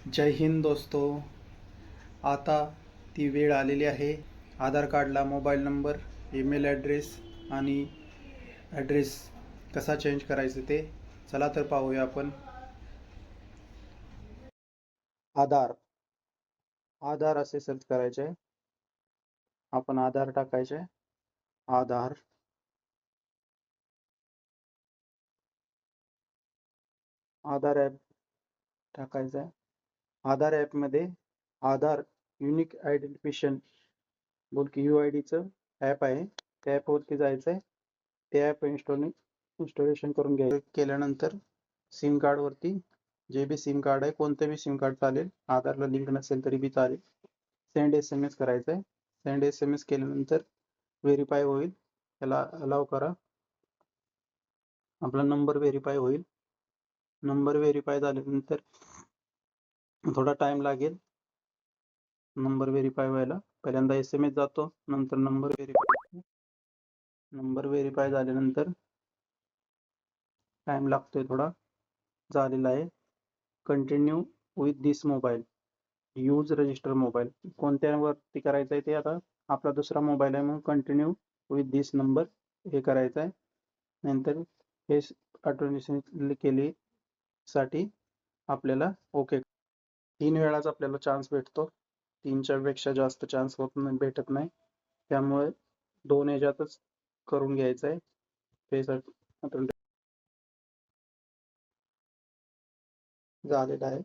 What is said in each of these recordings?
जय हिंद दोस्तों. आता ती वेळ आलेली आहे. आधार कार्डला मोबाईल नंबर, ईमेल ॲड्रेस आणि ॲड्रेस कसा चेंज करायचं ते चला तर पाहूया आपण. आधार आधार असे सर्च करायचे. आपण आधार टाकायचे. आधार आधार ॲप टाकायचं आहे. आधार ॲपमध्ये आधार युनिक आयडेंटिफिकेशन बोल की UIDचं ॲप आहे. त्या ॲपवरती जायचं आहे. ते ॲप इन्स्टॉलेशन करून घ्यायचं. केल्यानंतर सिम कार्डवरती जे बी सिम कार्ड आहे, कोणतं बी सिम कार्ड चालेल, आधारला लिंक नसेल तरी बी चालेल, सेंड SMS करायचं आहे. सेंड SMS केल्यानंतर व्हेरीफाय होईल. त्याला अलाव करा. आपला नंबर व्हेरीफाय होईल. नंबर व्हेरीफाय झाल्यानंतर थोडा टाइम लागेल नंबर व्हेरीफाय व्हायला. पहिल्यांदा SMS जातो, नंतर नंबर व्हेरीफाय झाल्यानंतर टाइम लागतोय थोडा, झालेला आहे. Continue with this mobile, use register mobile, कोणत्यावरती करायचं आहे ते. आता आपला दुसरा मोबाईल आहे म्हणून कंटिन्यू विथ दिस नंबर हे करायचं आहे. नंतर हे ऑटोमेशन केली साठी आपल्याला ओके. 3 वेळाच आपल्याला चान्स भेटतो. 3च्या पेक्षा जास्त चान्स भेटत नाही. त्यामुळे 2 ह्याच्यातच करून घ्यायचं आहे. झालेलं आहे.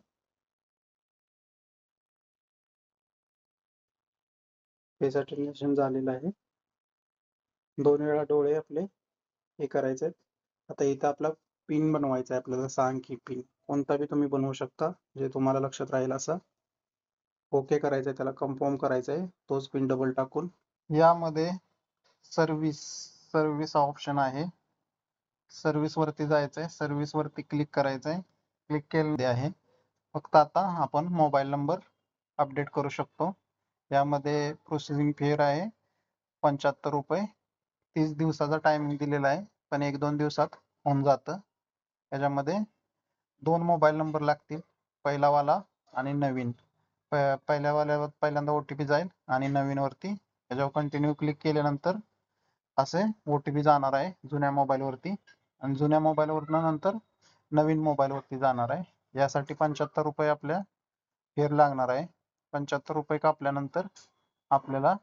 फेस ऑटोमेशन झालेलं आहे. 2 वेळा डोळे आपले हे करायचे आहेत. आता इथं आपला पिन बनवायचा आहे आपल्याला. 6 अंकी पिन कोणता बी तुम्ही बनवू शकता, जे तुम्हाला लक्षात राहील असा. ओके करायचं आहे, त्याला कन्फर्म करायचं आहे तोच पिन डबल टाकून. यामध्ये सर्व्हिस ऑप्शन आहे. सर्व्हिस वरती जायचं आहे. सर्व्हिस वरती क्लिक करायचं आहे. क्लिक केले आहे. फक्त आता आपण मोबाईल नंबर अपडेट करू शकतो. यामध्ये प्रोसेसिंग फी आहे 75 रुपये. 30 दिवसाचा टायमिंग दिलेला आहे, पण 1-2 दिवसात होऊन जातं. त्याच्यामध्ये 2 मोबाईल नंबर लागतील, पहिलावाला आणि नवीन. पहिल्यावाल्यावर पहिल्यांदा OTP जाईल आणि नवीनवरती त्याच्यावर कंटिन्यू क्लिक केल्यानंतर असे OTP जाणार आहे जुन्या मोबाईलवरती, आणि जुन्या मोबाईलवरनं नंतर नवीन मोबाईलवरती जाणार आहे. यासाठी 75 रुपये आपल्या फेर लागणार आहे. 75 रुपये कापल्यानंतर आपल्याला